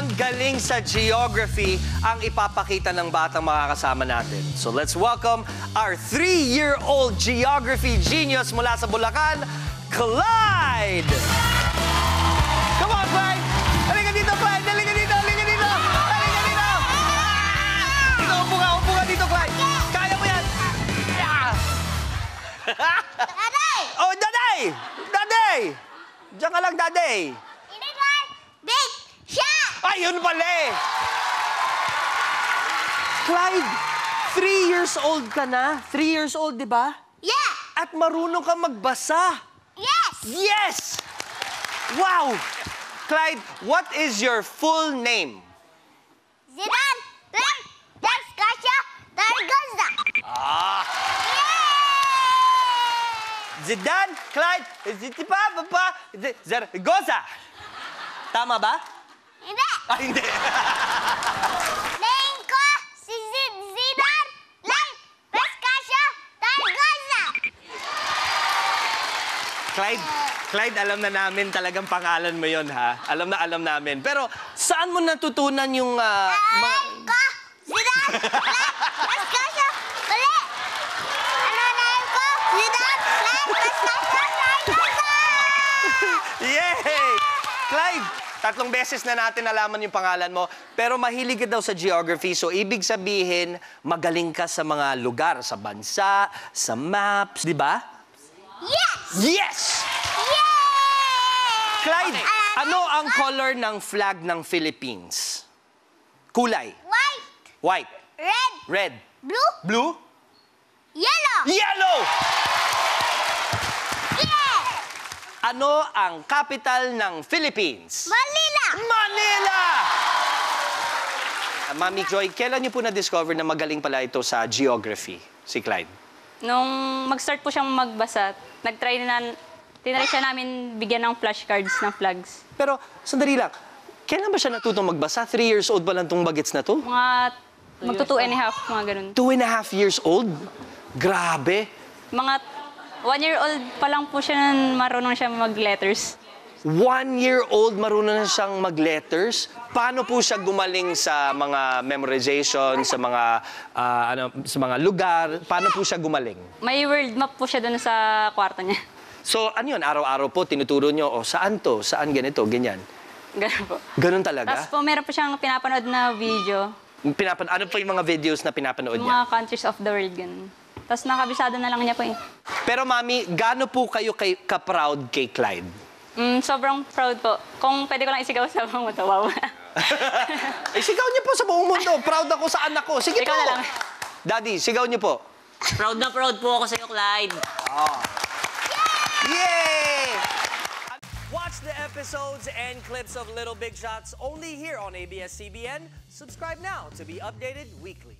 talagang galing sa geography ang ipapakita ng batang makakasama natin. So let's welcome our 3-year-old geography genius mula sa Bulacan, Clyde! Come on, Clyde! Halika dito, Clyde! Halika dito! Halika dito! Halika dito! Dito, upo ka dito, Clyde! Kaya mo yan! Daday! Oh, Daday! Daday! Diyan ka lang, Daday! Hindi ba? Big shot! Ay, yun pala eh! Clyde, 3 years old ka na. 3 years old, di ba? Yeah! At marunong ka magbasa. Yes! Yes! Wow! Clyde, what is your full name? Zidane, Len, Kasia, Dargaza. Zidane, Clyde, Papa, Zaragoza. Tama ba? Hindi! Ah, hindi. Name ko si Zidane, Len, Kasia, Dargaza. Clyde, alam na namin talagang pangalan mo yon ha? Alam namin. Pero saan mo natutunan yung... Name ko Zidane, Len, Kasia, mali. Name ko Zidane, Len, Kasia, Dargaza. Yay! Clyde, 3 beses na natin nalaman yung pangalan mo, pero mahilig ka daw sa geography, so ibig sabihin, magaling ka sa mga lugar, sa bansa, sa maps, di ba? Yes! Yes! Yay! Clyde, ano ang color ng flag ng Philippines? Kulay. White, White. red, Red. blue, Blue. yellow. Yellow! Yeah! Ano ang capital ng Philippines? Manila. Manila! Mami Joy, kailan niyo po na-discover na magaling pala ito sa geography, si Clyde? Nung mag-start po siyang magbasa, tinry siya namin bigyan ng flashcards ng flags. Pero, sandali lang, kailan ba siya natutong magbasa? 3 years old ba lang tong bagets na to? Mga magto-2.5, mga ganun. 2.5 years old? Grabe! Mga 1-year-old pa lang po siya nung marunong siya mag-letters. 1-year-old marunong na siyang mag-letters? Paano po siya gumaling sa mga memorization, sa mga lugar? Paano po siya gumaling? May world map po siya doon sa kwarto niya. So, ano yun? Araw-araw po, tinuturo nyo, saan to? Saan ganito? Ganyan. Ganun po. Ganun talaga? Tapos po, meron po siyang pinapanood na video. Ano po yung mga videos na pinapanood Mga niya? countries of the world, ganun. Tapos nakabisado na lang niya po eh. Pero, Mami, gaano po kayo ka-proud kay Clyde? Sobrang proud po. Kung pwede ko lang isigaw sa mga mundo, wow. Sigaw niyo po sa buong mundo. Proud ako sa anak ko. Sige Ikaw po. na lang. Daddy, sigaw niyo po. Proud na proud po ako sa iyo, Clyde. Yay! Watch the episodes and clips of Little Big Shots only here on ABS-CBN. Subscribe now to be updated weekly.